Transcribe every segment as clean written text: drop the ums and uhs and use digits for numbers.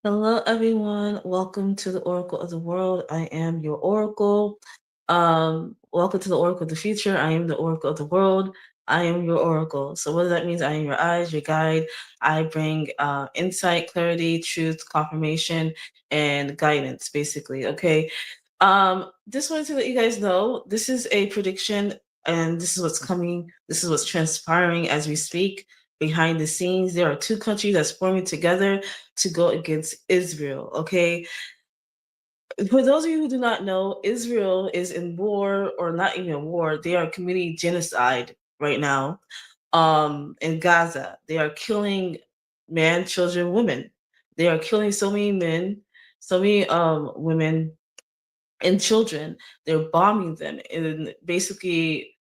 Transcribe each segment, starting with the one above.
Hello, everyone. Welcome to the Oracle of the World. I am your Oracle. Welcome to the Oracle of the Future. I am the Oracle of the World. I am your Oracle. So, what that means, I am your eyes, your guide. I bring insight, clarity, truth, confirmation, and guidance, basically. Okay. Just wanted to let you guys know this is a prediction, and this is what's coming. This is what's transpiring as we speak. Behind the scenes, there are two countries that's forming together to go against Israel. Okay. For those of you who do not know, Israel is in war, or not even a war. They are committing genocide right now. In Gaza, they are killing men, children, women. They are killing so many men, so many women and children. They're bombing them, and basically,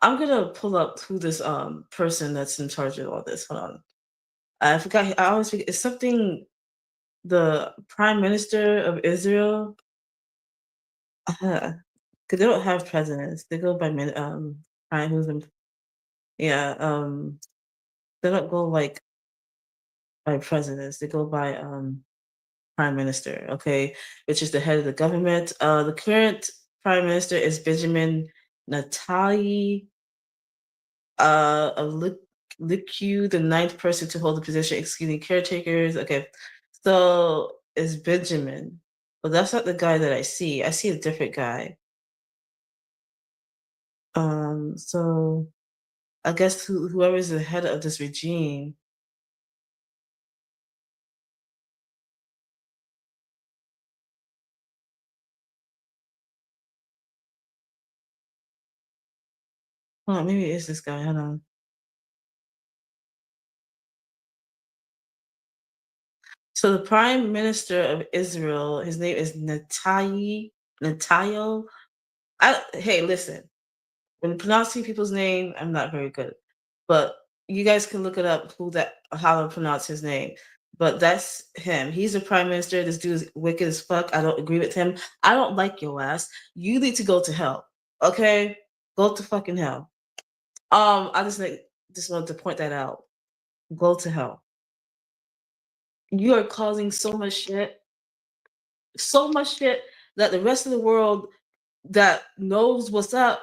I'm gonna pull up who this person that's in charge of all this. Hold on. I forgot. I always forget. It's something. The prime minister of Israel. Because they don't have presidents. They go by prime. Yeah. They don't go like by presidents. They go by prime minister. Okay, which is the head of the government. The current prime minister is Benjamin Netanyahu. Of Liku, the ninth person to hold the position, excluding caretakers. Okay, so it's Benjamin, but that's not the guy that I see. I see a different guy. So I guess whoever is the head of this regime. Oh, maybe it is this guy. Hold on. So the prime minister of Israel, his name is Netanyahu. Hey, listen. When pronouncing people's name, I'm not very good, but you guys can look it up how to pronounce his name. But that's him. He's the prime minister. This dude's wicked as fuck. I don't agree with him. I don't like your ass. You need to go to hell. Okay, go to fucking hell. I just wanted to point that out. Go to hell. You are causing so much shit that the rest of the world that knows what's up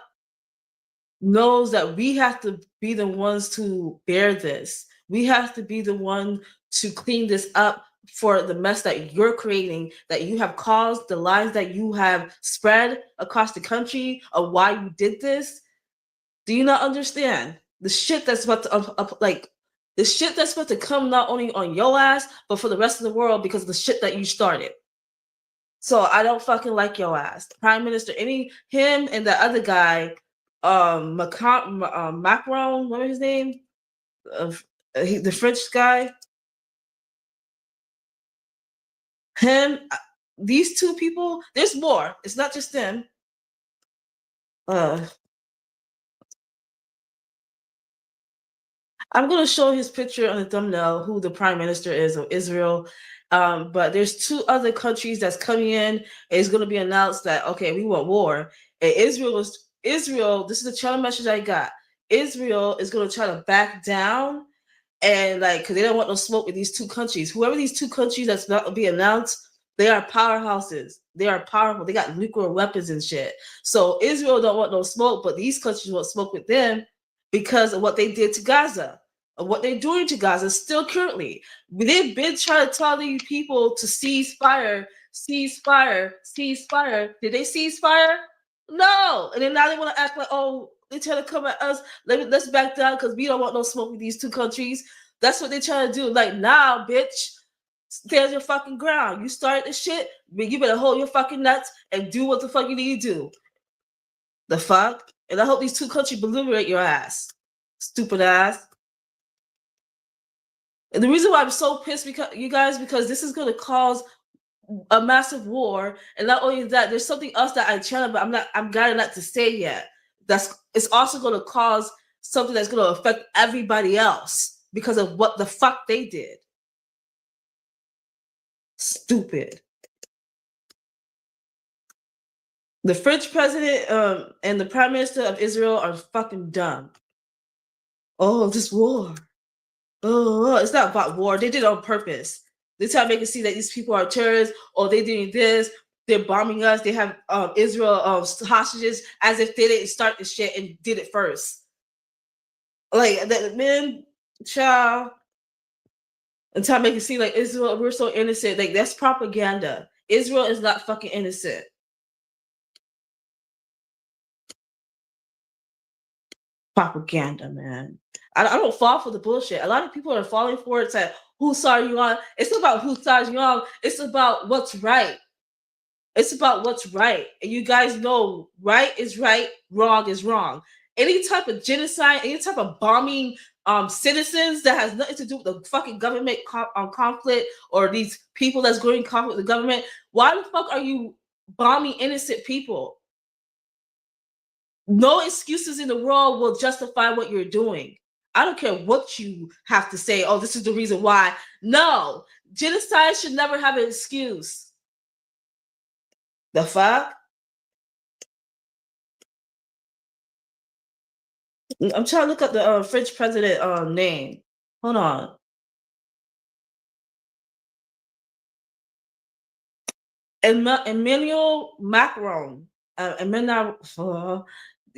knows that we have to be the ones to bear this. We have to be the one to clean this up for the mess that you're creating, that you have caused, the lies that you have spread across the country of why you did this. Do you not understand the shit that's about to the shit that's about to come not only on your ass but for the rest of the world because of the shit that you started? So I don't fucking like your ass, Prime Minister. Him and the other guy, Macron, what was his name? The French guy. Him. These two people. There's more. It's not just them. I'm gonna show his picture on the thumbnail who the prime minister is of Israel. But there's two other countries that's coming in. It's gonna be announced that okay, we want war. And Israel. This is the channel message I got. Israel is gonna try to back down and because they don't want no smoke with these two countries. Whoever these two countries that's not be announced, they are powerhouses. They are powerful. They got nuclear weapons and shit. So Israel don't want no smoke, but these countries want smoke with them because of what they did to Gaza, of what they're doing to Gaza still currently. They've been trying to tell these people to cease fire, cease fire, cease fire. Did they cease fire? No. And then now they want to act like, oh, they try to come at us. Let's back down because we don't want no smoke with these two countries. That's what they trying to do. Like, now, bitch, stand your fucking ground. You started this shit, but you better hold your fucking nuts and do what the fuck you need to do. The fuck? And I hope these two countries liberate your ass. Stupid ass. And the reason why I'm so pissed because this is gonna cause a massive war. And not only that, there's something else that I channel, but I'm guided not to say yet. It's also gonna cause something that's gonna affect everybody else because of what the fuck they did. Stupid. The French president and the prime minister of Israel are fucking dumb. Oh, this war. Oh, it's not about war. They did it on purpose. They try to make it seem that these people are terrorists, or they doing this, they're bombing us, they have Israel hostages, as if they didn't start the shit and did it first. Like that, man, child, and try to make it seem like Israel, we're so innocent. Like that's propaganda. Israel is not fucking innocent. Propaganda, man. I don't fall for the bullshit. A lot of people are falling for it. Say, whose side are you on? It's about whose side you're on. It's about what's right. It's about what's right. And you guys know right is right, wrong is wrong. Any type of genocide, any type of bombing citizens that has nothing to do with the fucking government conflict, or these people that's going in conflict with the government, why the fuck are you bombing innocent people? No excuses in the world will justify what you're doing. I don't care what you have to say. Oh, this is the reason why. No, genocide should never have an excuse. The fuck? I'm trying to look up the French president name. Hold on. Emmanuel Macron.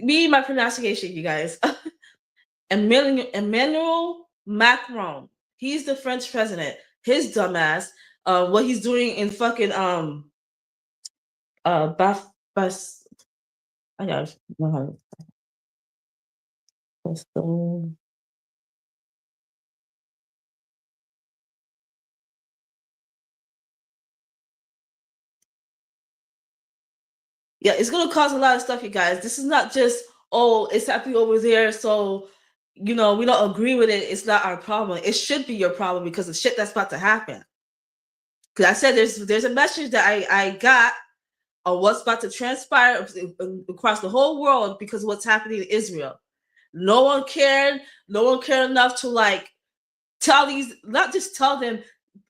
Me, my pronunciation, you guys. Emmanuel Macron. He's the French president. His dumbass. What he's doing in fucking Bas. I gotta know how to. Yeah, it's gonna cause a lot of stuff, you guys. This is not just, oh, it's happening over there, so we don't agree with it. It's not our problem. It should be your problem because the shit that's about to happen. Because I said there's a message that I got on what's about to transpire across the whole world because of what's happening in Israel. No one cared. No one cared enough to like tell these, not just tell them,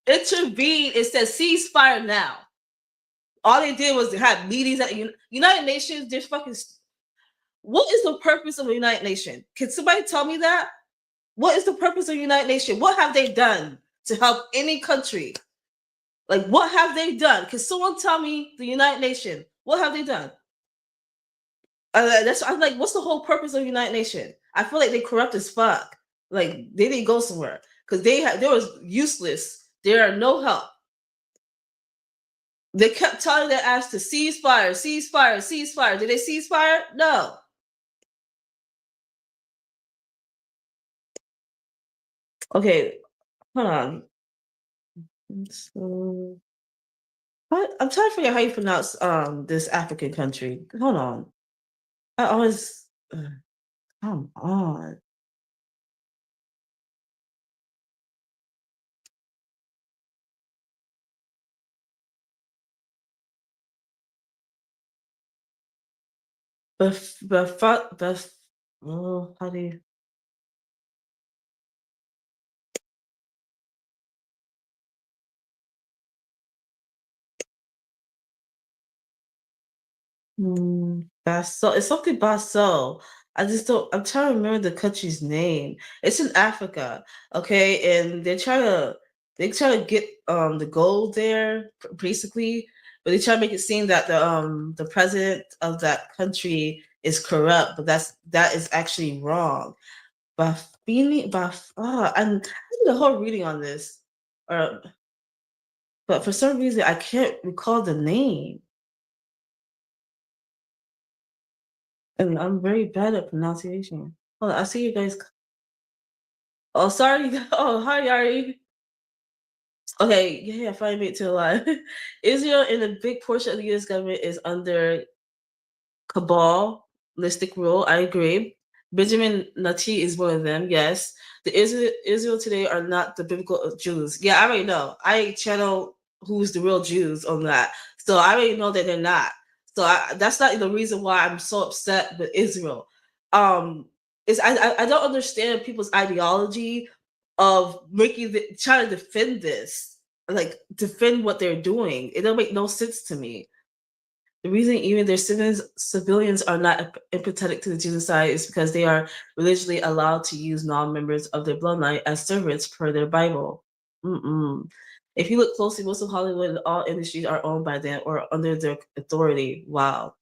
intervene. It says ceasefire now. All they did was they had meetings at United Nations. They're fucking. What is the purpose of a United Nation? Can somebody tell me that? What is the purpose of a United Nation? What have they done to help any country? Like, what have they done? Can someone tell me the United Nation? What have they done? I'm like, what's the whole purpose of the United Nation? I feel like they corrupt as fuck. Like they didn't go somewhere because they was useless. There are no help. They kept telling their ass to cease fire, cease fire, cease fire. Did they cease fire? No. Okay, hold on. So, I'm trying to figure out how you pronounce this African country. Hold on. I always come on. How do you? Basso. It's something Basso. I just don't. I'm trying to remember the country's name. It's in Africa, okay, and they try to get the gold there basically, but they try to make it seem that the president of that country is corrupt, but that is actually wrong. And I did a whole reading on this, or but for some reason I can't recall the name. And I'm very bad at pronunciation. Hold on, I see you guys. Oh, sorry. Oh, hi, Yari. Okay, yeah, finally made it to the line. Israel and a big portion of the U.S. government is under cabalistic rule. I agree. Benjamin Nati is one of them. Yes, the Israel today are not the biblical Jews. Yeah, I already know. I channel who's the real Jews on that, so I already know that they're not. So that's not the reason why I'm so upset with Israel. Is I don't understand people's ideology of trying to defend this, like defend what they're doing. It don't make no sense to me. The reason even their civilians are not empathetic to the genocide is because they are religiously allowed to use non-members of their bloodline as servants per their Bible. Mm-mm. If you look closely, most of Hollywood and all industries are owned by them or under their authority. Wow.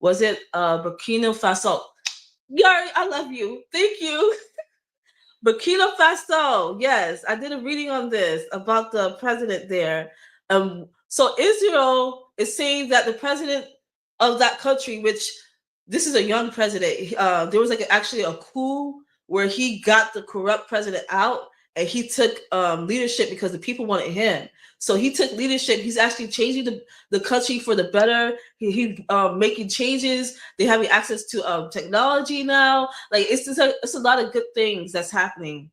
Was it Burkina Faso? Yari, I love you. Thank you. Burkina Faso. Yes, I did a reading on this about the president there. So Israel is saying that the president of that country, which this is a young president, there was like actually a coup where he got the corrupt president out and he took leadership because the people wanted him. So he took leadership. He's actually changing the country for the better. He's making changes. They're having access to technology now. Like it's a lot of good things that's happening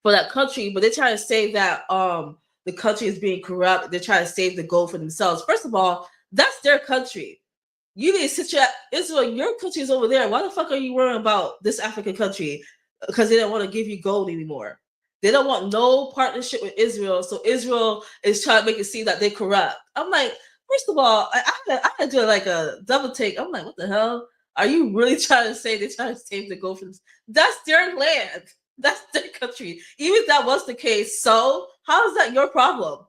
for that country. But they're trying to say that the country is being corrupt. They're trying to save the gold for themselves. First of all, that's their country. You need to sit your Israel. Your country is over there. Why the fuck are you worrying about this African country? Because they don't want to give you gold anymore. They don't want no partnership with Israel. So Israel is trying to make it seem that they're corrupt. I'm like, first of all, I had to do like a double take. I'm like, what the hell? Are you really trying to say they're trying to save the gold from this? That's their land. That's their country. Even if that was the case, so how is that your problem?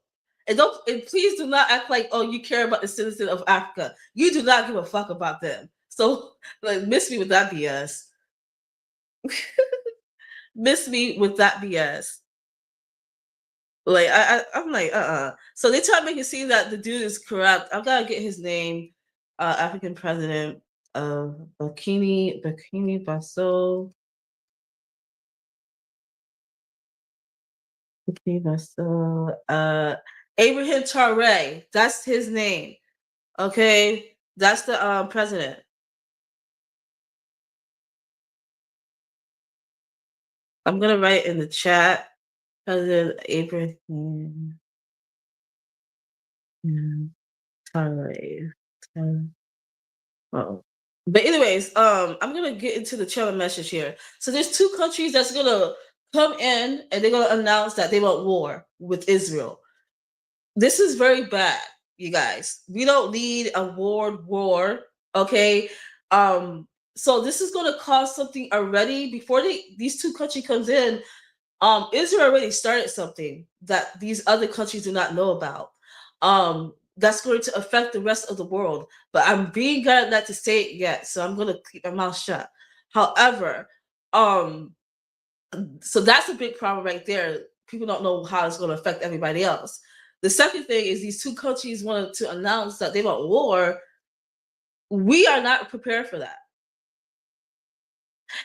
And please do not act like, oh, you care about the citizen of Africa. You do not give a fuck about them. So like miss me with that BS. Miss me with that BS. Like I'm like, So they try to make it seem that the dude is corrupt. I've got to get his name. African president of Burkina Faso. Burkina Faso. Abraham Traore. That's his name. Okay, that's the president. I'm gonna write in the chat. President Abraham Traore. Oh. But anyways, I'm gonna get into the channel message here. So there's two countries that's gonna come in and they're gonna announce that they want war with Israel. This is very bad, you guys. We don't need a war, okay? So this is gonna cause something already before these two countries comes in. Israel already started something that these other countries do not know about. That's going to affect the rest of the world. But I'm being guided not to say it yet, so I'm gonna keep my mouth shut. However, so that's a big problem right there. People don't know how it's going to affect everybody else. The second thing is these two countries wanted to announce that they want war. We are not prepared for that.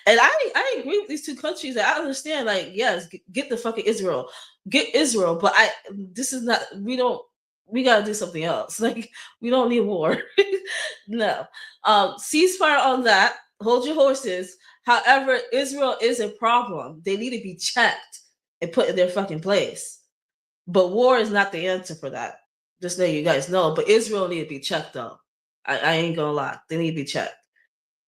And I agree with these two countries. I understand, like, yes, get the fucking Israel, get Israel. But this is not. We gotta do something else. Like, we don't need war. No, ceasefire on that. Hold your horses. However, Israel is a problem. They need to be checked and put in their fucking place. But war is not the answer for that. Just so you guys know. But Israel need to be checked though. I ain't gonna lie. They need to be checked.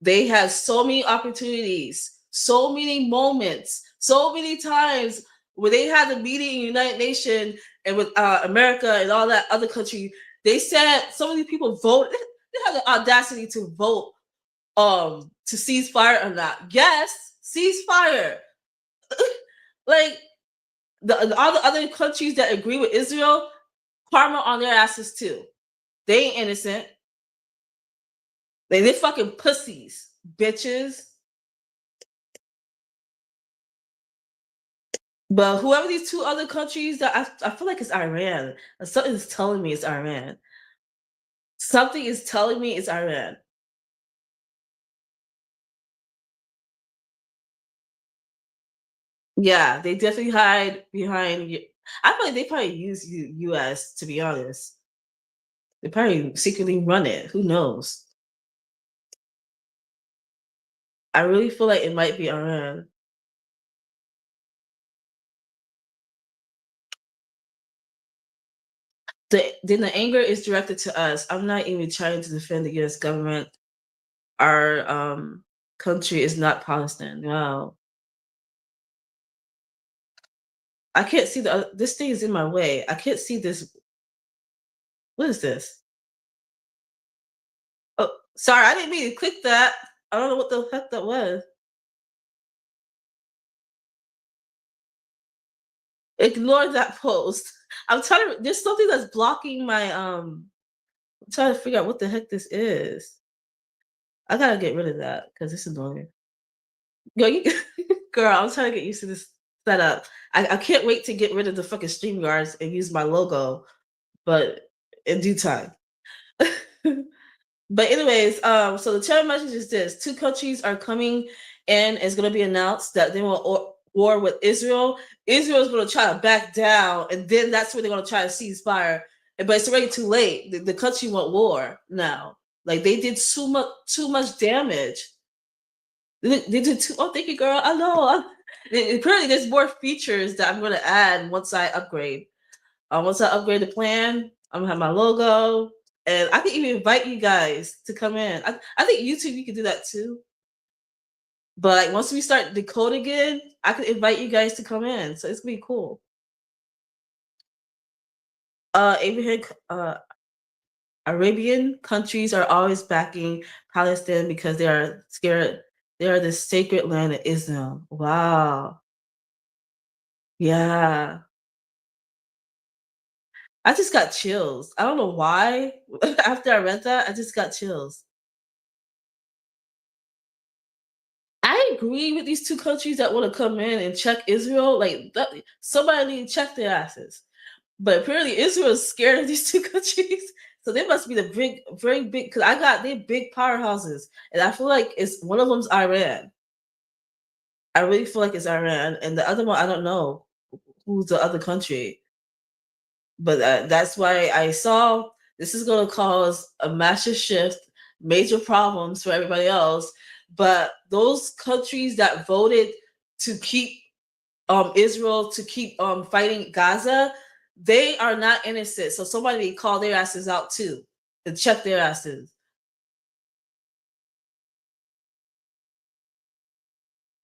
They had so many opportunities, so many moments, so many times where they had a meeting in United Nations and with America and all that other country. They said so many people voted. They had the audacity to vote to cease fire or not. Yes, cease fire. Like all the other countries that agree with Israel, karma on their asses too. They ain't innocent. They fucking pussies, bitches. But whoever these two other countries that I feel like it's Iran. Something is telling me it's Iran. Something is telling me it's Iran. Yeah, they definitely hide behind. I feel like they probably use U.S. to be honest. They probably secretly run it. Who knows? I really feel like it might be Iran. Then the anger is directed to us. I'm not even trying to defend the U.S. government. Our country is not Palestine. No, I can't see this thing is in my way. I can't see this. What is this? Oh, sorry, I didn't mean to click that. I don't know what the heck that was. Ignore that post. I'm trying to. There's something that's blocking my. I'm trying to figure out what the heck this is. I gotta get rid of that because it's annoying. Girl, girl, I'm trying to get used to this setup. I can't wait to get rid of the fucking StreamYards and use my logo, but in due time. But anyways, so the channel message is this: two countries are coming and it's going to be announced that they will war with Israel. Israel is going to try to back down, and then that's where they're going to try to cease fire. But it's already too late. The country want war now. Like they did too much damage. They did too. Oh, thank you, girl. I know. Apparently, there's more features that I'm going to add once I upgrade. Once I upgrade the plan, I'm gonna have my logo, and I can even invite you guys to come in. I think YouTube you can do that too. But like, once we start the code again, I can invite you guys to come in. So it's gonna be cool. Abraham, Arabian countries are always backing Palestine because they are scared. They are the sacred land of Islam. Wow. Yeah. I just got chills. I don't know why. After I read that, I just got chills. I agree with these two countries that want to come in and check Israel. Like somebody need to check their asses. But apparently Israel is scared of these two countries. So they must be the big, very big. Because they big powerhouses, and I feel like it's one of them's Iran. I really feel like it's Iran, and the other one I don't know who's the other country. But that's why I saw this is going to cause a massive shift, major problems for everybody else. But those countries that voted to keep Israel, to keep fighting Gaza, they are not innocent. So somebody call their asses out too and check their asses.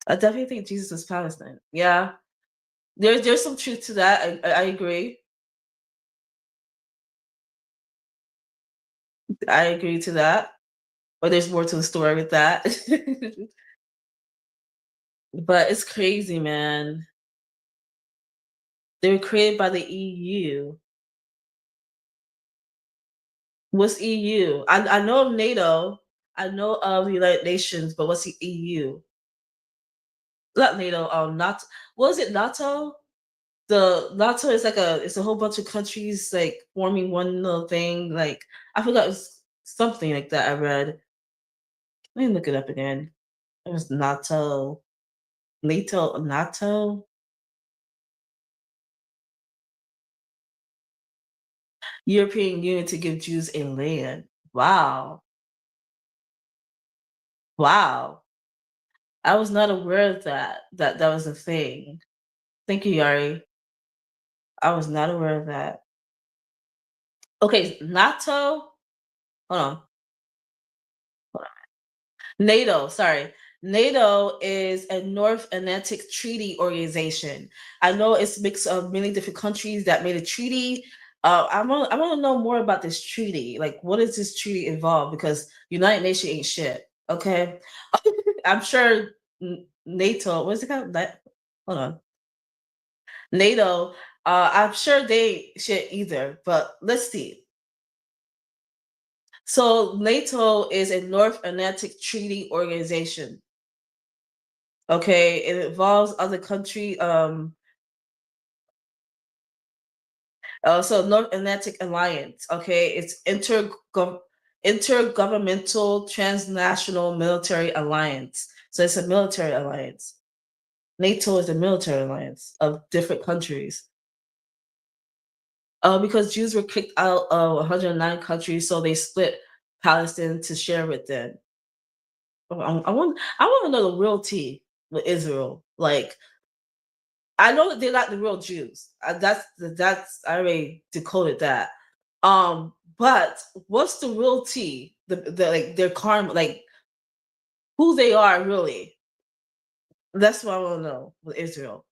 I definitely think Jesus was Palestine. Yeah, there's some truth to that. I agree. I agree to that. But there's more to the story with that. But it's crazy, man. They were created by the EU. What's EU? I know of NATO. I know of the United Nations, but what's the EU? Not NATO. Not what is it? NATO. The NATO is like it's a whole bunch of countries like forming one little thing. Like I forgot it was something like that. I read. Let me look it up again. It was NATO. NATO. European Union to give Jews a land. Wow. Wow. I was not aware of that. That was a thing. Thank you, Yari. I was not aware of that. Okay, NATO. Hold on. Hold on. NATO. Sorry. NATO is a North Atlantic Treaty Organization. I know it's a mix of many different countries that made a treaty. I want to know more about this treaty. Like, what does this treaty involve? Because United Nations ain't shit. Okay, I'm sure NATO. What's it called? Hold on. NATO. I'm sure they shit either. But let's see. So NATO is a North Atlantic Treaty Organization. Okay, it involves other country. So North Atlantic Alliance. Okay, it's intergovernmental transnational military alliance. So it's a military alliance. NATO is a military alliance of different countries. Because Jews were kicked out of 109 countries, so they split Palestine to share with them. I want to know the real tea with Israel. Like I know that they're not the real Jews. That's I already decoded that. But what's the real tea? The like their karma, like who they are really. That's what I want to know with Israel.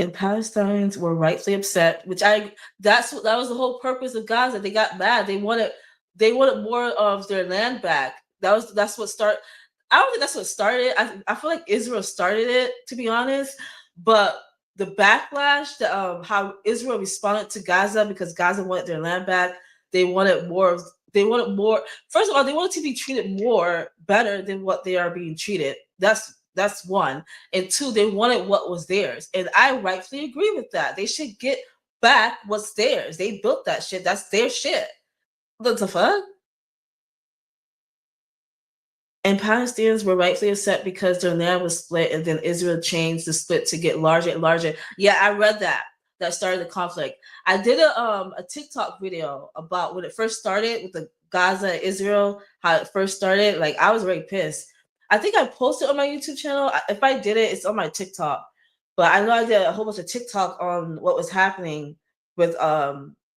And Palestinians were rightfully upset, which that was the whole purpose of Gaza. They got mad. They wanted more of their land back. That's what start. I don't think that's what started. I feel like Israel started it, to be honest. But the backlash, how Israel responded to Gaza because Gaza wanted their land back. They wanted more. They wanted more. First of all, they wanted to be treated more better than what they are being treated. That's one. And two, they wanted what was theirs. And I rightfully agree with that. They should get back what's theirs. They built that shit. That's their shit. What the fuck? And Palestinians were rightfully upset because their land was split, and then Israel changed the split to get larger and larger. Yeah, I read that. That started the conflict. I did a TikTok video about when it first started with the Gaza Israel, how it first started. Like I was very pissed. I think I posted on my YouTube channel. If I did it, it's on my TikTok. But I know I did a whole bunch of TikTok on what was happening with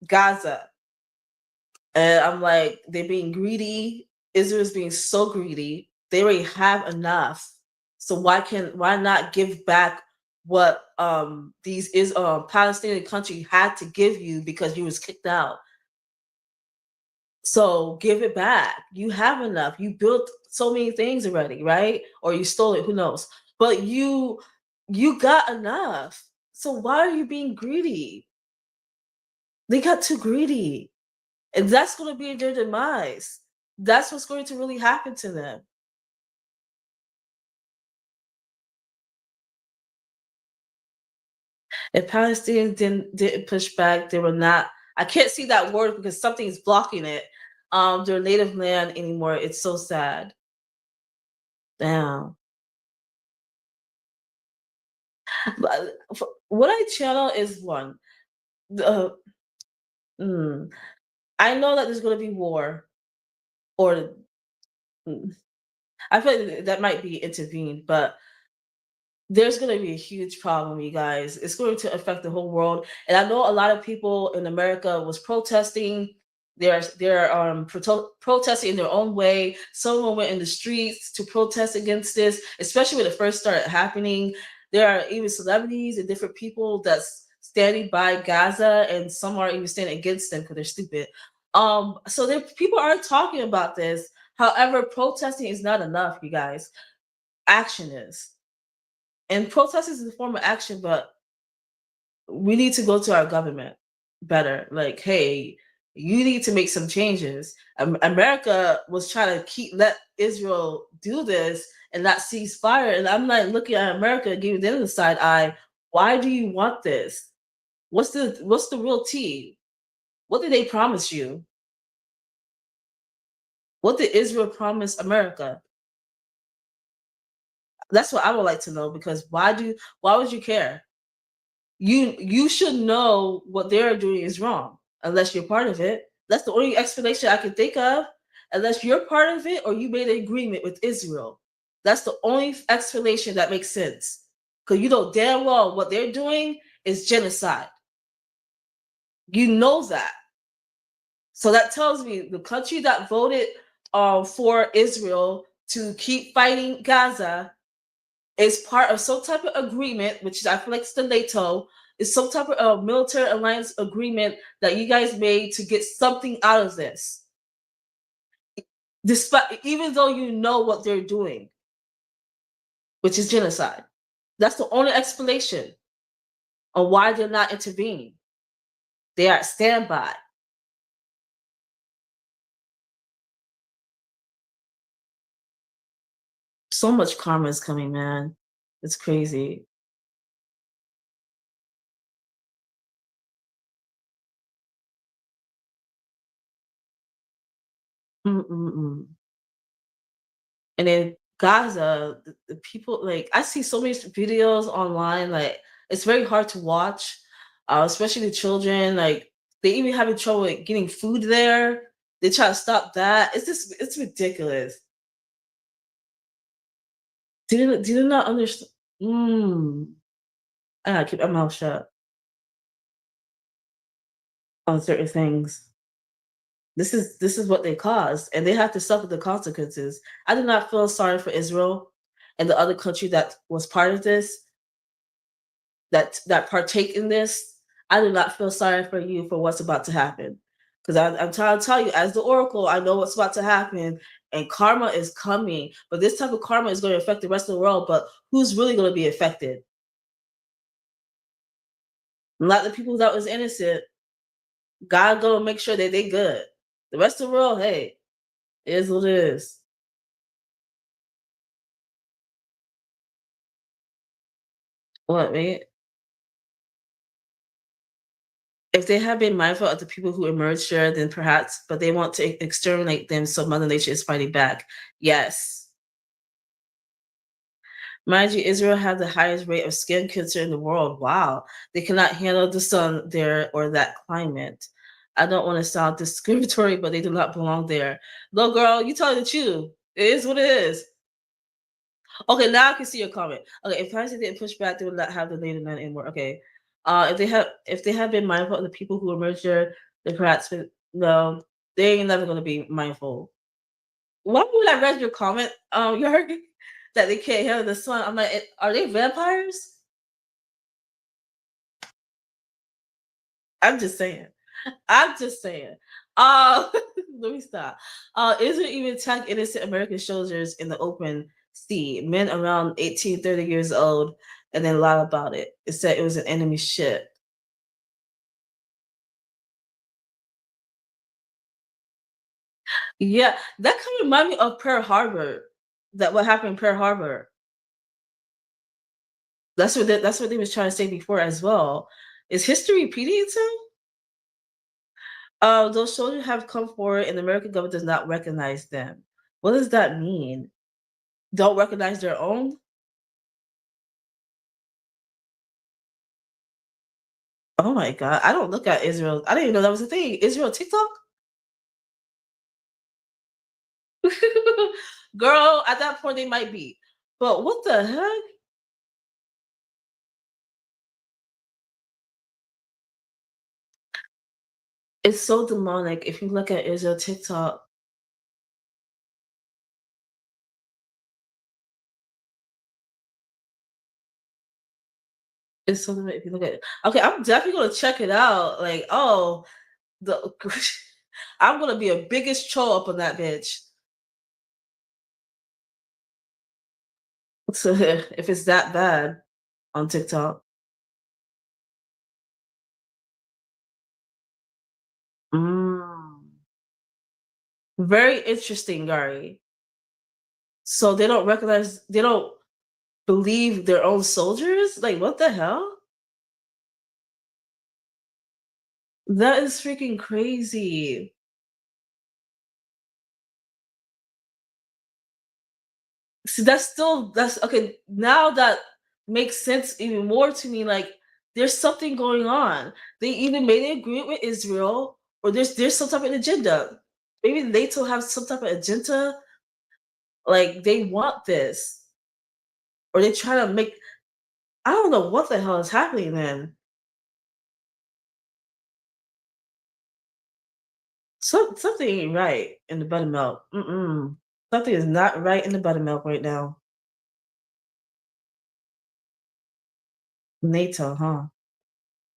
Gaza. And I'm like, they're being greedy. Israel's being so greedy. They already have enough. So why not give back what these is Palestinian country had to give you because you was kicked out? So give it back. You have enough. You built so many things already, right? Or you stole it, who knows? But you got enough. So why are you being greedy? They got too greedy. And that's going to be their demise. That's what's going to really happen to them. If Palestinians didn't push back, they were not. I can't see that word because something is blocking it. Their native land anymore. It's so sad. Damn. But what I channel is one. The I know that there's going to be war, or I feel like that might be intervened, but there's going to be a huge problem, you guys. It's going to affect the whole world. And I know a lot of people in America was protesting. They're protesting in their own way. Someone went in the streets to protest against this, especially when it first started happening. There are even celebrities and different people that's standing by Gaza, and some are even standing against them because they're stupid. So people are talking about this. However, protesting is not enough, you guys. Action is. And protest is a form of action, but we need to go to our government better. Like, hey, you need to make some changes. America was trying to let Israel do this and not cease fire. And I'm like looking at America, giving them the side eye. Why do you want this? What's the real tea? What did they promise you? What did Israel promise America? That's what I would like to know, because why would you care? You should know what they're doing is wrong unless you're part of it. That's the only explanation I can think of. Unless you're part of it or you made an agreement with Israel. That's the only explanation that makes sense. Because you know damn well what they're doing is genocide. You know that. So that tells me the country that voted for Israel to keep fighting Gaza is part of some type of agreement, which I feel like it's the NATO, is some type of military alliance agreement that you guys made to get something out of this. Despite, even though you know what they're doing, which is genocide. That's the only explanation of why they're not intervening. They are at standby. So much karma is coming, man. It's crazy. Mm-mm-mm. And in Gaza, the people, like, I see so many videos online, like it's very hard to watch, especially the children. Like they even having trouble with getting food there. They try to stop that. It's ridiculous. Did you not understand? I gotta keep my mouth shut on certain things. This is what they caused, and they have to suffer the consequences. I do not feel sorry for Israel and the other country that was part of this, that partake in this. I do not feel sorry for you for what's about to happen, because I'm trying to tell you, as the oracle, I know what's about to happen, and karma is coming. But this type of karma is going to affect the rest of the world. But who's really going to be affected? Not the people that was innocent. God gonna make sure that they good. The rest of the world, hey, it is what it is. What, man? If they have been mindful of the people who emerged here, then perhaps, but they want to exterminate them, so Mother Nature is fighting back. Yes. Mind you, Israel has the highest rate of skin cancer in the world. Wow. They cannot handle the sun there or that climate. I don't want to sound discriminatory, but they do not belong there. Little girl, you telling the truth. It is what it is. Okay, now I can see your comment. Okay, if Pakistan didn't push back, they would not have the native land anymore. Okay. If they have been mindful of the people who emerged there, then perhaps no, they ain't never gonna be mindful. Why would I read your comment? You heard me? That they can't handle the sun. I'm like, are they vampires? I'm just saying. I'm just saying. Uh, let me stop. Israel even attacked innocent American soldiers in the open sea, men around 18, 30 years old, and then lied about it. It said it was an enemy ship. Yeah, that kind of remind me of Pearl Harbor. That what happened in Pearl Harbor. That's what they was trying to say before as well. Is history repeating itself? Those soldiers have come forward, and the American government does not recognize them. What does that mean? Don't recognize their own? Oh my god, I don't look at Israel. I didn't even know that was a thing. Israel TikTok? Girl, at that point they might be. But what the heck? It's so demonic. If you look at Israel TikTok, it's something if you look at it. Okay, I'm definitely gonna check it out. Like, oh, the I'm gonna be a biggest troll up on that bitch. So if it's that bad on TikTok. Mm. Very interesting, Gary. So they don't believe their own soldiers? Like, what the hell? That is freaking crazy. See, that's okay. Now that makes sense even more to me. Like, there's something going on. They even made an agreement with Israel, or there's some type of agenda. Maybe they still have some type of agenda. Like they want this, or they try to make. I don't know what the hell is happening. Then something ain't right in the buttermilk. Mm-mm. Something is not right in the buttermilk right now. NATO, huh?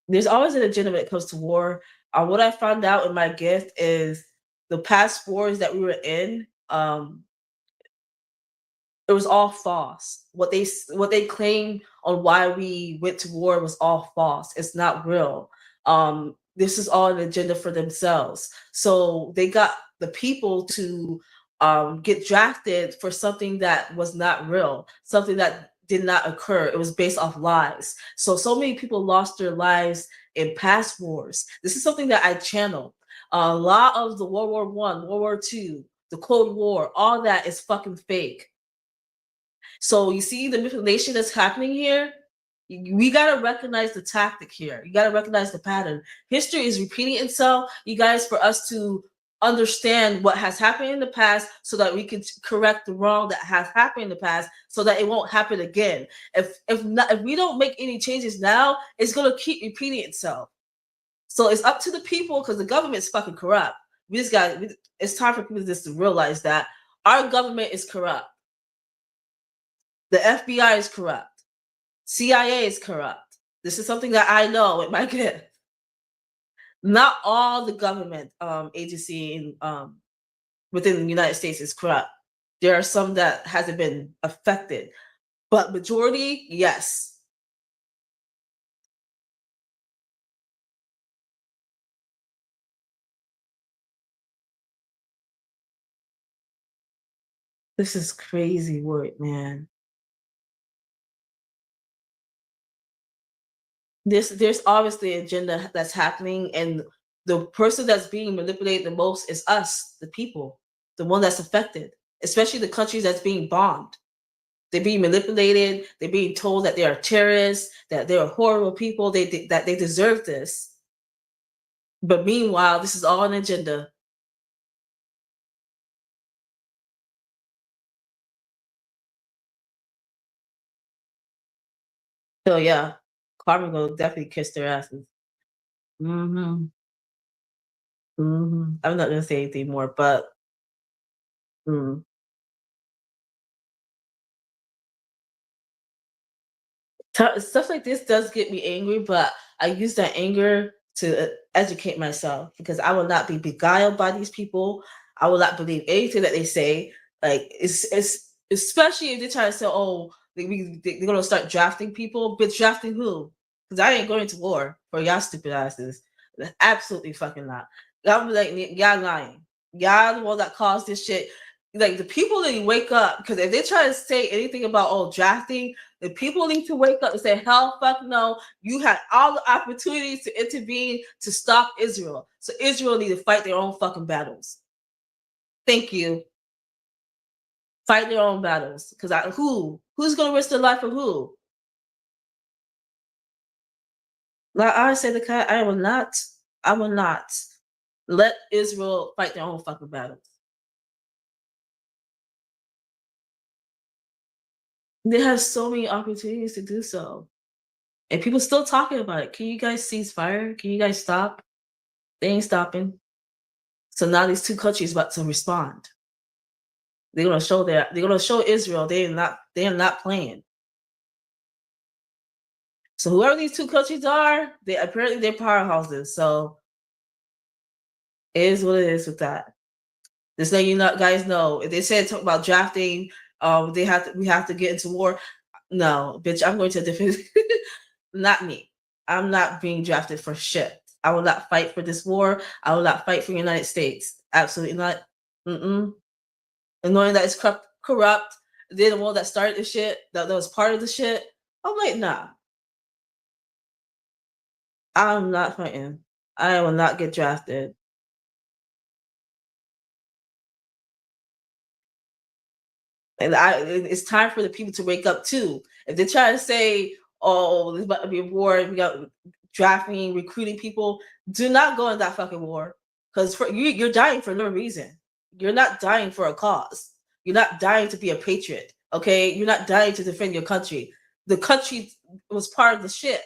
There's always an agenda when it comes to war. What I found out in my gift is the past wars that we were in. It was all false. What they claim on why we went to war was all false. It's not real. This is all an agenda for themselves. So they got the people to get drafted for something that was not real, something that did not occur. It was based off lies. So many people lost their lives in past wars. This is something that I channel. A lot of the World War I, World War II, the Cold War, all that is fucking fake. So you see the manipulation that's happening here. We gotta recognize the tactic here. You gotta recognize the pattern. History is repeating itself. You guys, for us to understand what has happened in the past, so that we can correct the wrong that has happened in the past, so that it won't happen again. If we don't make any changes now, it's gonna keep repeating itself. So it's up to the people because the government is fucking corrupt. We just got. It's time for people just to realize that our government is corrupt. The FBI is corrupt. CIA is corrupt. This is something that I know with my kid. Not all the government agency within the United States is corrupt. There are some that hasn't been affected, but majority, yes. This is crazy work, man. There's obviously an agenda that's happening, and the person that's being manipulated the most is us, the people, the one that's affected, especially the countries that's being bombed. They're being manipulated. They're being told that they are terrorists, that they are horrible people, that they deserve this. But meanwhile, this is all an agenda. So yeah, Carmen will definitely kiss their asses. Mm-hmm. Mm-hmm. I'm not gonna say anything more, but mm. Stuff like this does get me angry, but I use that anger to educate myself because I will not be beguiled by these people. I will not believe anything that they say. Like it's especially if they try to say, "Oh, they're gonna start drafting people," but drafting who? Because I ain't going to war for y'all stupid asses. Absolutely fucking not. Y'all be like y'all lying. Y'all the one that caused this shit. Like the people that you wake up because if they try to say anything about drafting, the people need to wake up and say, hell fuck no, you had all the opportunities to intervene to stop Israel. So Israel need to fight their own fucking battles. Thank you. Fight their own battles. Because who's gonna risk their life for who? Like I said, I will not let Israel fight their own fucking battles. They have so many opportunities to do so. And people still talking about it. Can you guys cease fire? Can you guys stop? They ain't stopping. So now these two countries about to respond. They're gonna show Israel they are not playing. So whoever these two countries are, they apparently they're powerhouses. So it is what it is with that. Just letting you know, guys know if they said talk about drafting, we have to get into war. No, bitch, I'm going to defend not me. I'm not being drafted for shit. I will not fight for this war. I will not fight for the United States. Absolutely not. Mm-mm. And knowing that it's corrupt, they're the one that started the shit, that was part of the shit. I'm like, nah, I'm not fighting. I will not get drafted. And it's time for the people to wake up too. If they try to say, "Oh, there's about to be a war," we got drafting, recruiting people, do not go in that fucking war because you're dying for no reason. You're not dying for a cause. You're not dying to be a patriot. Okay, you're not dying to defend your country. The country was part of the shit.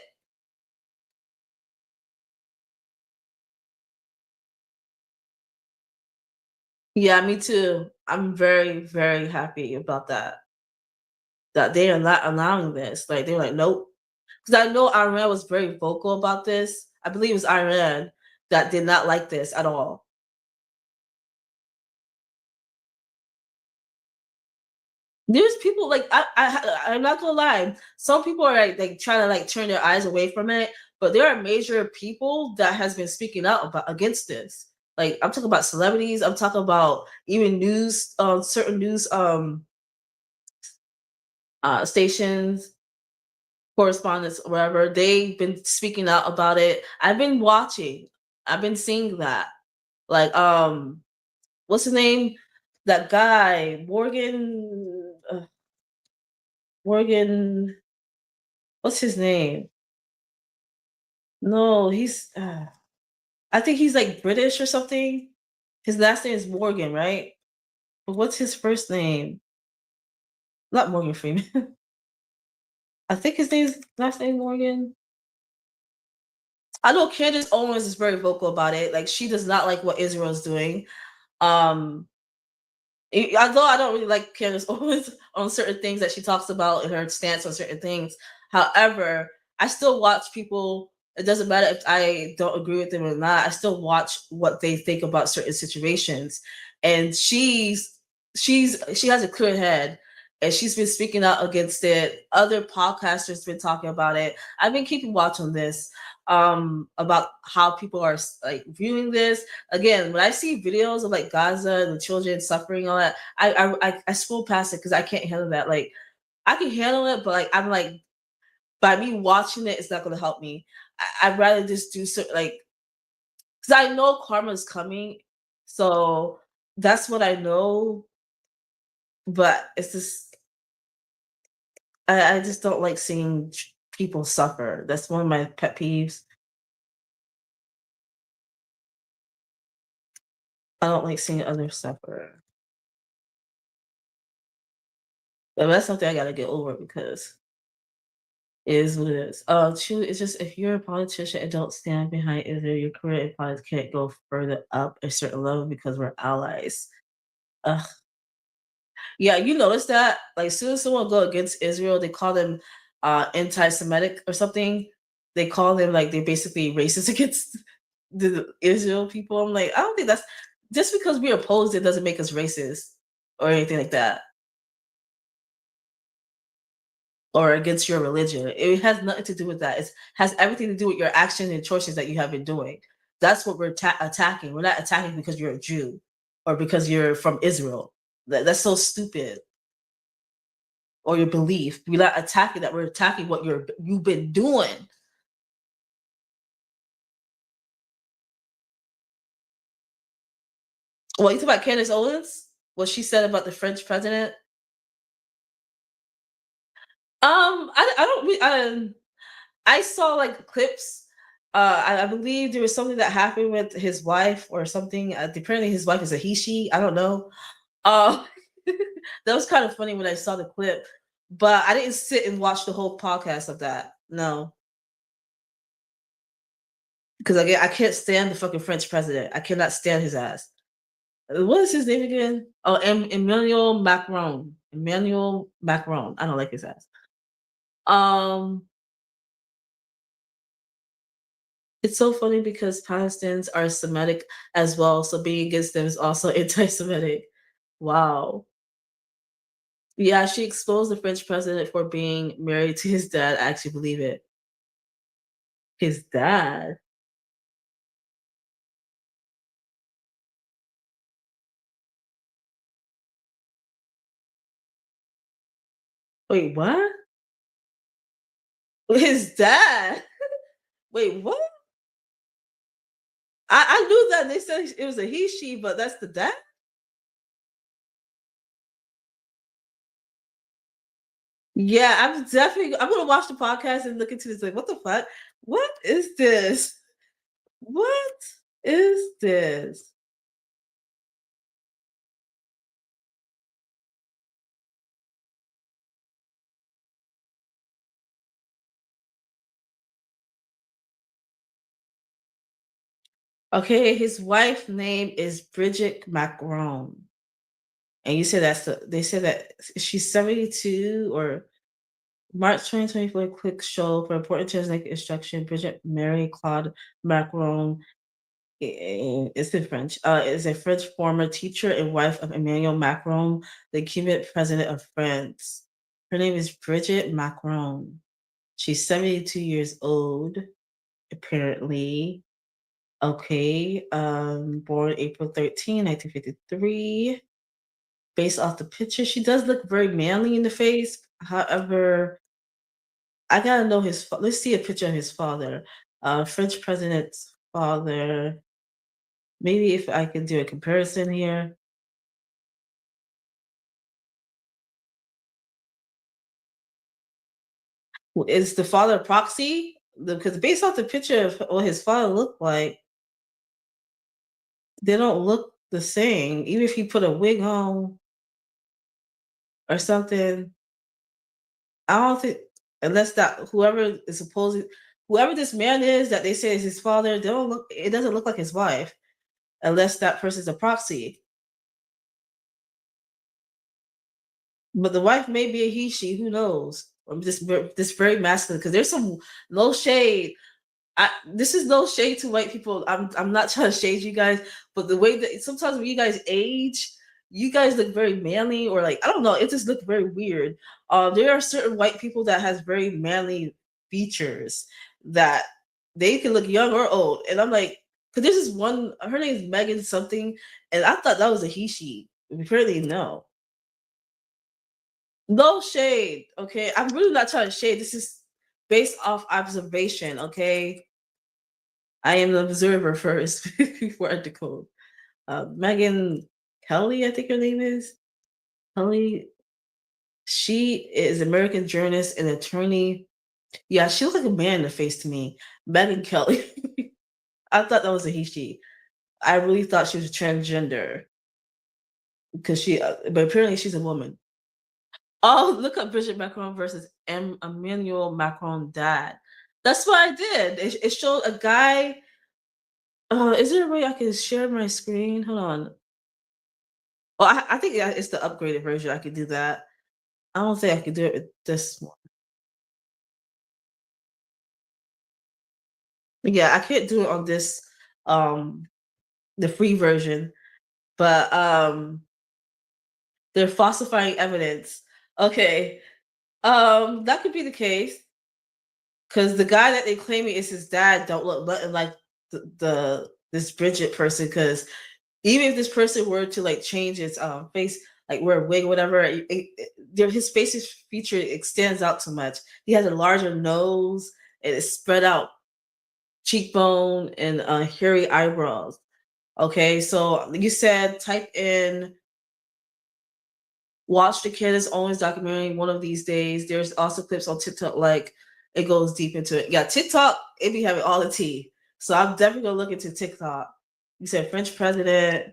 Yeah, me too. I'm very, very happy about that. That they are not allowing this. Like they're like, nope. Because I know Iran was very vocal about this. I believe it was Iran that did not like this at all. There's people like I'm not gonna lie. Some people are like trying to like turn their eyes away from it, but there are major people that has been speaking out about against this. Like I'm talking about celebrities. I'm talking about even news, certain news stations, correspondents, wherever they've been speaking out about it. I've been watching. I've been seeing that. Like what's his name? That guy Morgan. What's his name? No, he's. I think he's like British or something. His last name is Morgan, right? But what's his first name? Not Morgan Freeman. I think his name's last name Morgan. I know Candace Owens is very vocal about it. Like she does not like what Israel's doing. Um, although I don't really like Candace Owens on certain things that she talks about in her stance on certain things. However, I still watch people. It doesn't matter if I don't agree with them or not. I still watch what they think about certain situations. and she has a clear head, and she's been speaking out against it. Other podcasters been talking about it. I've been keeping watch on this, about how people are like viewing this. Again, when I see videos of like Gaza and the children suffering, all that, I scroll past it because I can't handle that. Like, I can handle it, but like I'm like, by me watching it, it's not going to help me. I'd rather just do so, like, because I know karma is coming, so that's what I know. But it's just, I just don't like seeing people suffer. That's one of my pet peeves. I don't like seeing others suffer. But that's something I gotta get over because it is what it is. Two, it's just if you're a politician and don't stand behind Israel, your career in politics can't go further up a certain level because we're allies. Ugh. Yeah, you notice that? Like, as soon as someone go against Israel, they call them anti-Semitic or something. They call them like they're basically racist against the Israel people. I'm like, I don't think that's just because we oppose it doesn't make us racist or anything like that, or against your religion. It has nothing to do with that. It has everything to do with your actions and choices that you have been doing. That's what we're attacking. We're not attacking because you're a Jew or because you're from Israel. That's so stupid. Or your belief. We're not attacking that. We're attacking what you've been doing. Well, you talk about Candace Owens? What she said about the French president? I don't. I saw like clips. I believe there was something that happened with his wife or something. Apparently, his wife is a he she. I don't know. Uh, that was kind of funny when I saw the clip, but I didn't sit and watch the whole podcast of that. No, because again, I can't stand the fucking French president. I cannot stand his ass. What is his name again? Oh, Emmanuel Macron. Emmanuel Macron. I don't like his ass. Um, it's so funny because Palestinians are Semitic as well, so being against them is also anti-Semitic. Wow. Yeah, she exposed the French president for being married to his dad. I actually believe it. His dad. Wait, what? His dad. Wait, what? I knew that they said it was a he she, but that's the dad. Yeah, I'm gonna watch the podcast and look into this. Like, what the fuck? What is this? What is this? Okay, his wife name is Bridget Macron. And you said they said that she's 72 or March 2024 quick show for important genetic instruction. Bridget Mary Claude Macron it's in French. Is a French former teacher and wife of Emmanuel Macron, the incumbent president of France. Her name is Bridget Macron. She's 72 years old, apparently. Okay. Born April 13, 1953. Based off the picture, she does look very manly in the face. However, I gotta know let's see a picture of his father. French president's father. Maybe if I can do a comparison here. Is the father a proxy? Because based off the picture of what his father looked like, they don't look the same. Even if he put a wig on or something, I don't think unless that whoever this man is that they say is his father, they don't look it doesn't look like his wife unless that person's a proxy. But the wife may be a he, she, who knows? Or this very masculine because there's some no shade. This is no shade to white people. I'm not trying to shade you guys, but the way that sometimes when you guys age, you guys look very manly, or like I don't know, it just looked very weird. There are certain white people that has very manly features that they can look young or old, and I'm like, because this is one. Her name is Megan something, and I thought that was a he she. Apparently, no. No shade, okay? I'm really not trying to shade. This is based off observation, okay? I am the observer first before I decode. Megan Kelly, I think her name is Kelly. She is American journalist and attorney. Yeah, she looks like a man in the face to me. Megan Kelly. I thought that was a he she. I really thought she was transgender because but apparently she's a woman. Oh, look up Bridget Macron versus Emmanuel Macron dad. That's what I did. It showed a guy. Is there a way I can share my screen? Hold on. Well, I think it's the upgraded version. I could do that. I don't think I could do it with this one. Yeah, I can't do it on this, um, the free version. But they're falsifying evidence. Okay, that could be the case because the guy that they claiming is his dad don't look nothing like the this Bridget person. Because even if this person were to like change its face, like wear a wig or whatever, his face's feature extends out too much. He has a larger nose and it's spread out cheekbone and hairy eyebrows. Okay, so you said type in watch the Candace Owens documentary one of these days. There's also clips on TikTok, like it goes deep into it. Yeah, TikTok, it be having all the tea. So I'm definitely gonna look into TikTok. You said French president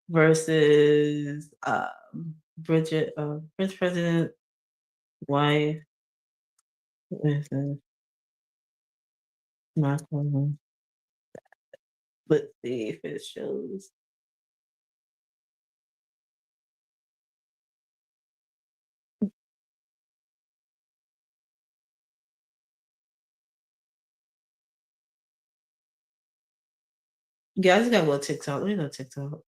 versus Bridget, French president wife versus Macron. Let's see if it shows. Yeah, I just gotta go to TikTok. Let me go to TikTok.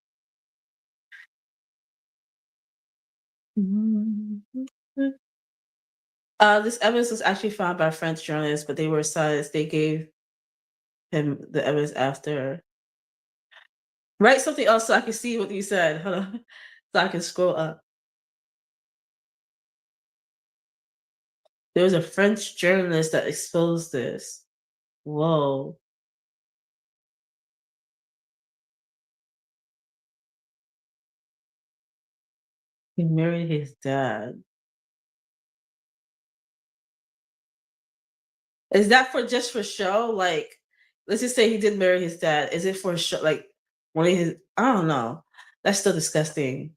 This evidence was actually found by French journalists, but they were silenced. They gave him the evidence after. Write something else so I can see what you said. Hold on. So I can scroll up. There was a French journalist that exposed this. Whoa. He married his dad. Is that for just for show? Like, let's just say he did marry his dad. Is it for show? Like, one of his? I don't know. That's still disgusting.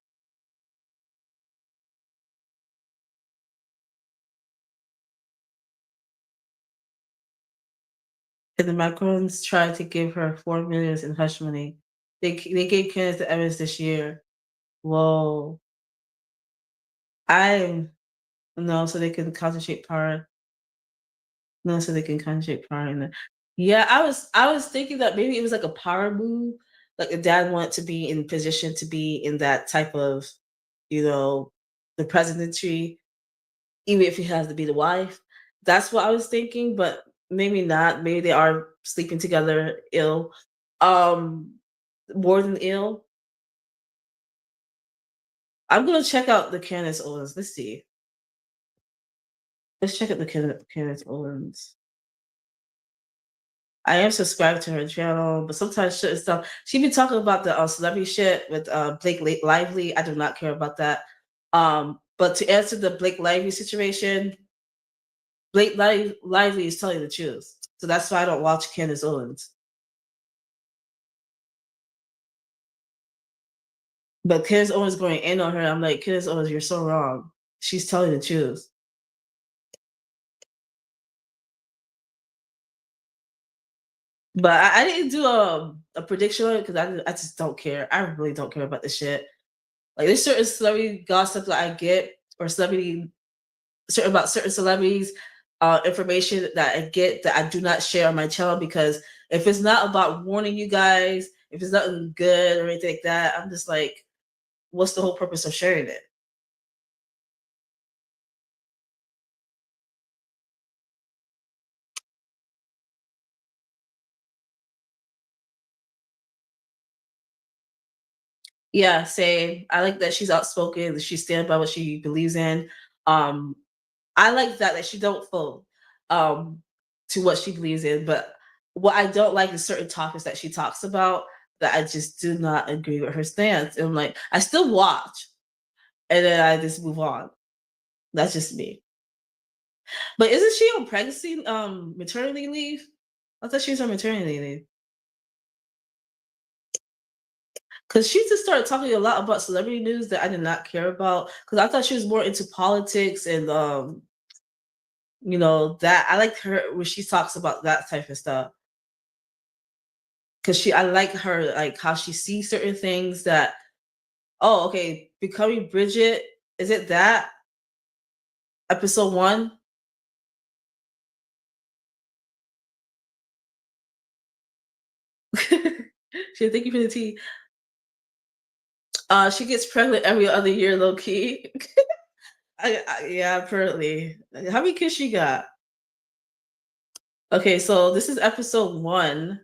And the Macrons tried to give her 4 million in hush money. They gave Kenneth the evidence this year. Whoa. I no, so they can concentrate power. No, so they can concentrate power in the. Yeah, I was thinking that maybe it was like a power move. Like the dad wanted to be in position to be in that type of, you know, the presidency, even if he has to be the wife. That's what I was thinking, but maybe not. Maybe they are sleeping together ill. Um More than ill. I'm gonna check out the Candace Owens. Let's see. Let's check out the Candace Owens. I am subscribed to her channel, but sometimes shit and stuff. She be talking about the celebrity shit with Blake Lively. I do not care about that. But to answer the Blake Lively situation, Lively is telling the truth, so that's why I don't watch Candace Owens. But Candace Owens going in on her. I'm like, Candace Owens, you're so wrong. She's telling the truth. But I didn't do a prediction on it because I just don't care. I really don't care about this shit. Like there's certain celebrity gossip that I get or celebrity certain about certain celebrities. information that I get that I do not share on my channel, because if it's not about warning you guys, if it's nothing good or anything like that, I'm just like, what's the whole purpose of sharing it? Yeah, same. I like that she's outspoken, that she stands by what she believes in. Um, I like that she don't fold um to what she believes in. But what I don't like is certain topics that she talks about that I just do not agree with her stance. And I'm like, I still watch and then I just move on. That's just me. But isn't she on pregnancy maternity leave? I thought she was on maternity leave. Because she just started talking a lot about celebrity news that I did not care about. Because I thought she was more into politics and that I like her when she talks about that type of stuff. Because I like her, like how she sees certain things that, oh, okay, becoming Bridget, is it that episode 1? She thank you for the tea. She gets pregnant every other year, low key. Yeah, apparently. How many kids she got? Okay, so this is episode 1.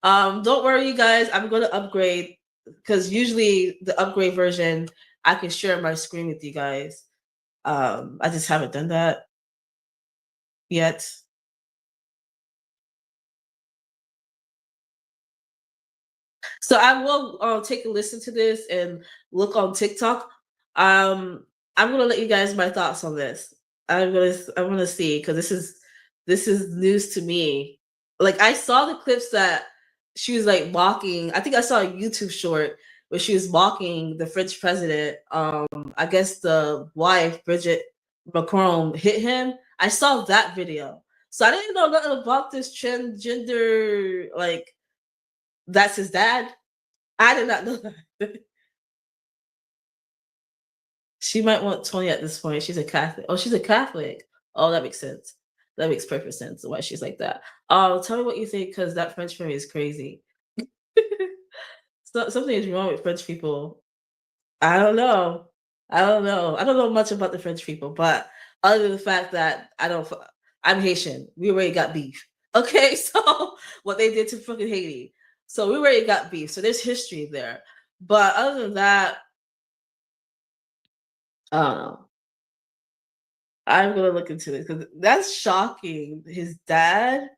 Don't worry, you guys. I'm going to upgrade because usually the upgrade version I can share my screen with you guys. I just haven't done that yet. So I will take a listen to this and look on TikTok. I'm gonna let you guys my thoughts on this. I'm gonna see because this is news to me. Like I saw the clips that she was like mocking. I think I saw a YouTube short where she was mocking the French president. I guess the wife Bridget Macron hit him. I saw that video, so I didn't know nothing about this transgender. Like that's his dad. I did not know that. She might want Tony at this point. She's a Catholic. Oh, she's a Catholic. Oh, that makes sense. That makes perfect sense why she's like that. Tell me what you think because that French fairy is crazy. Something is wrong with French people. I don't know. I don't know. I don't know much about the French people, but other than the fact that I'm Haitian. We already got beef. Okay, so what they did to fucking Haiti. So we already got beef. So there's history there. But other than that, I don't know. I'm gonna look into this because that's shocking. His dad.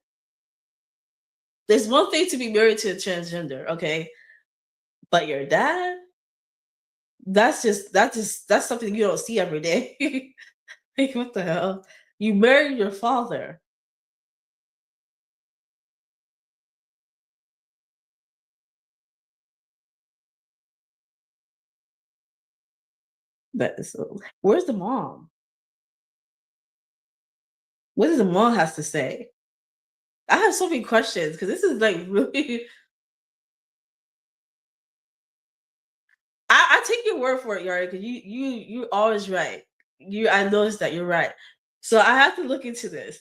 There's one thing to be married to a transgender, okay, but your dad. That's something you don't see every day. Like what the hell? You marry your father. That is so. Where's the mom? What does the mom has to say? I have so many questions because this is like really. I take your word for it, Yari, because you're always right. I noticed that you're right. So I have to look into this.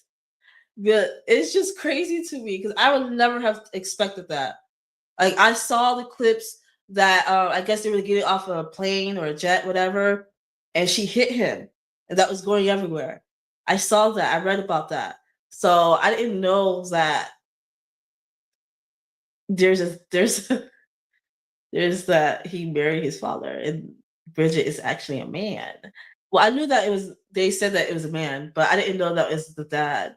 But it's just crazy to me because I would never have expected that. Like I saw the clips that I guess they were getting off a plane or a jet, whatever, and she hit him, and that was going everywhere. I saw that. I read about that. So I didn't know that there's there's that he married his father, and Bridget is actually a man. Well, I knew that it was. They said that it was a man, but I didn't know that it was the dad.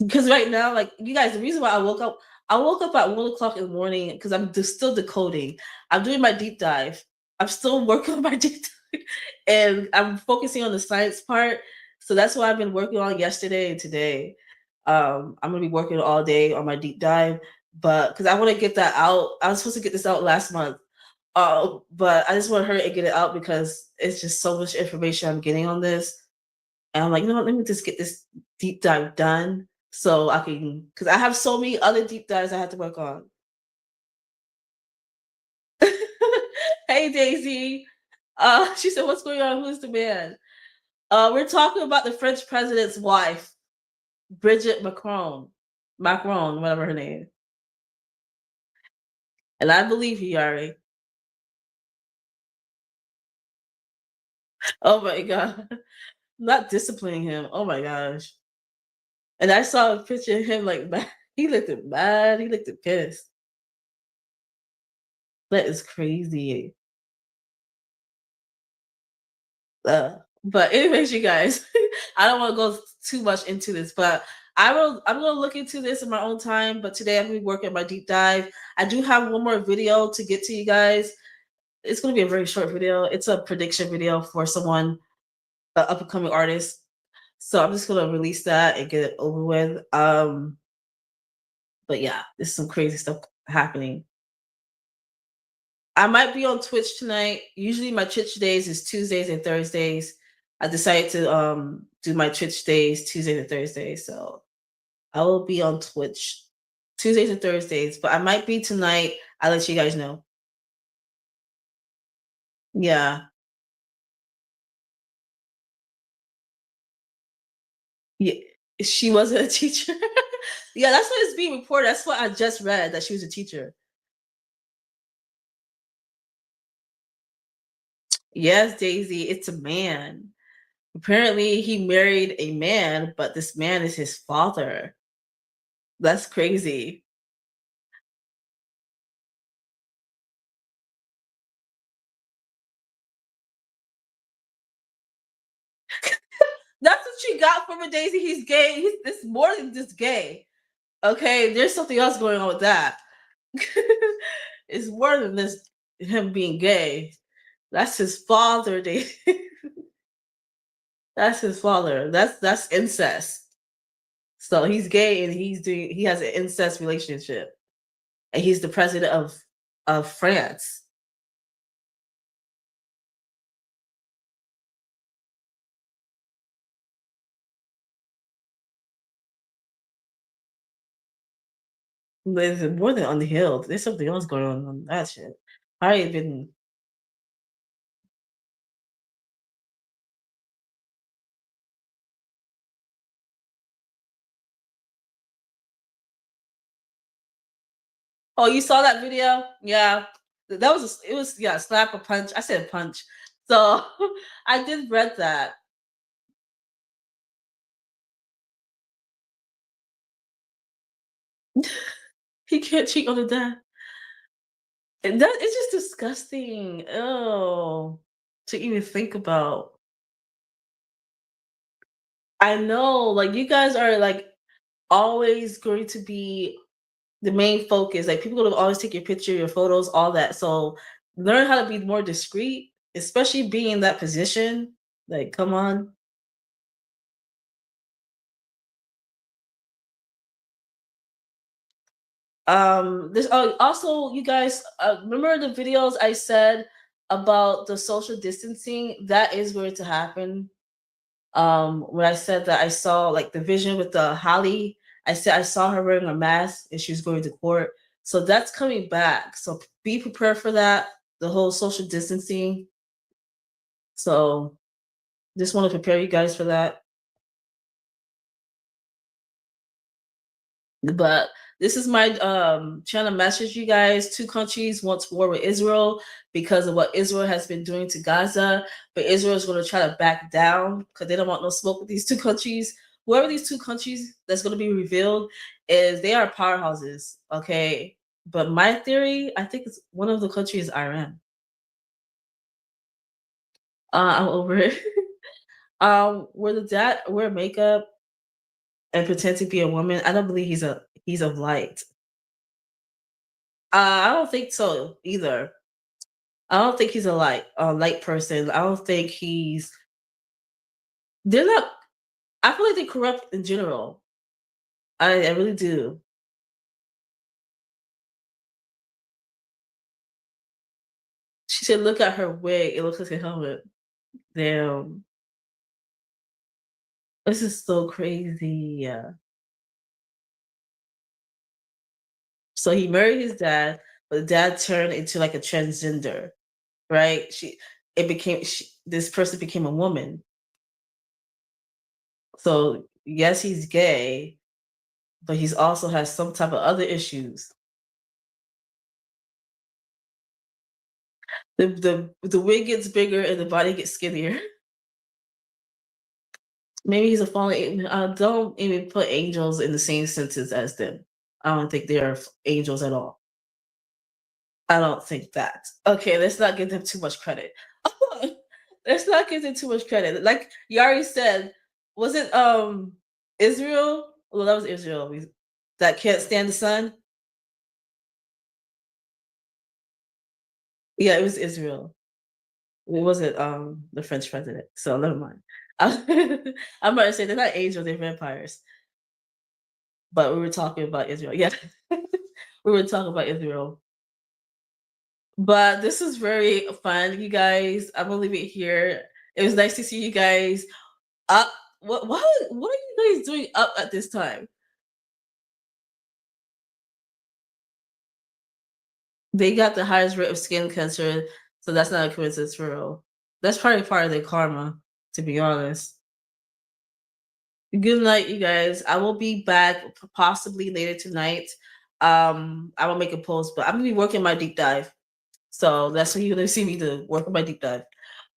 Because right now, like you guys, the reason why I woke up at 1 o'clock in the morning because still decoding. I'm doing my deep dive. I'm still working on my deep dive, and I'm focusing on the science part. So that's what I've been working on yesterday and today. I'm gonna be working all day on my deep dive, but because I want to get that out. I was supposed to get this out last month, but I just want to hurry and get it out because it's just so much information I'm getting on this. And I'm like, you know what? Let me just get this deep dive done so I can, because I have so many other deep dives I have to work on. Hey, Daisy. She said, what's going on? Who's the man? We're talking about the French president's wife, Bridget Macron. Macron, whatever her name. And I believe you, Yari. Oh my god. Not disciplining him. Oh my gosh. And I saw a picture of him like mad. He looked mad. He looked pissed. That is crazy. But anyways, you guys, I don't want to go too much into this, but I'm gonna look into this in my own time. But today I'm gonna be working on my deep dive. I do have one more video to get to you guys. It's gonna be a very short video. It's a prediction video for someone, an up and coming artist. So I'm just gonna release that and get it over with. But yeah, there's some crazy stuff happening. I might be on Twitch tonight. Usually my Twitch days is Tuesdays and Thursdays. I decided to do my Twitch days Tuesdays and Thursdays. So I will be on Twitch Tuesdays and Thursdays, but I might be tonight. I'll let you guys know. Yeah. Yeah. She wasn't a teacher. Yeah, that's what is being reported. That's what I just read, that she was a teacher. Yes, Daisy, it's a man. Apparently he married a man, but this man is his father. That's crazy. That's what you got from a Daisy. He's gay. It's more than just gay. Okay, there's something else going on with that. It's more than this him being gay. That's his father, Daisy. That's his father. That's incest. So he's gay and he has an incest relationship. And he's the president of France. There's more than unhealed. There's something else going on that shit. I ain't been. Oh, you saw that video? Yeah, that was it. Was yeah, slap a punch. I said punch. So I did read that. He can't cheat on the dad. And that it's just disgusting. Oh, to even think about. I know, like you guys are like always going to be the main focus. Like people will always take your picture, your photos, all that. So learn how to be more discreet, especially being in that position. Like, come on. This also you guys remember the videos I said about the social distancing that is going to happen. When I said that I saw like the vision with the Holly, I said I saw her wearing a mask and she was going to court. So that's coming back. So be prepared for that. The whole social distancing. So just want to prepare you guys for that. But this is my trying to message you guys. Two countries want war with Israel because of what Israel has been doing to Gaza. But Israel is going to try to back down because they don't want no smoke with these two countries. Whoever these two countries that's going to be revealed is they are powerhouses. Okay. But my theory, I think it's one of the countries is Iran. I'm over it. Where the dad wear makeup and pretend to be a woman. I don't believe he's of light. I don't think so either. I don't think he's a light person. I don't think he's. They're not. I feel like they're corrupt in general. I really do. She said, "Look at her wig. It looks like a helmet." Damn, this is so crazy. Yeah. So he married his dad, but the dad turned into like a transgender, right? This person became a woman. So yes, he's gay, but he's also has some type of other issues. The wig gets bigger and the body gets skinnier. Maybe he's a fallen. Don't even put angels in the same sentence as them. I don't think they're angels at all. I don't think that. Okay, let's not give them too much credit. Let's not give them too much credit. Like you already said, was it Israel? Well, that was Israel. That can't stand the sun. Yeah, it was Israel. It wasn't the French president. So never mind. I'm about to say they're not angels, they're vampires. But we were talking about Israel. Yeah. We were talking about Israel. But this is very fun, you guys. I'm gonna leave it here. It was nice to see you guys up. What are you guys doing up at this time? They got the highest rate of skin cancer, so that's not a coincidence for real. That's probably part of their karma, to be honest. Good night, you guys. I will be back possibly later tonight. I will make a post, but I'm gonna be working my deep dive. So that's when you're gonna see me to work on my deep dive.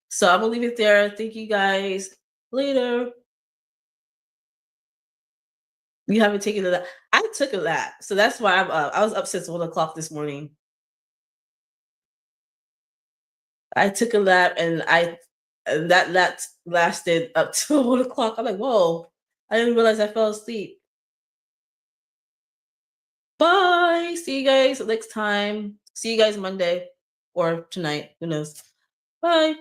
So I'm gonna leave it there. Thank you guys. Later. You haven't taken a lap. I took a lap, so that's why I'm up. I was up since 1 o'clock this morning. I took a lap, and that lap lasted up till 1 o'clock. I'm like, whoa! I didn't realize I fell asleep. Bye. See you guys next time. See you guys Monday or tonight. Who knows? Bye.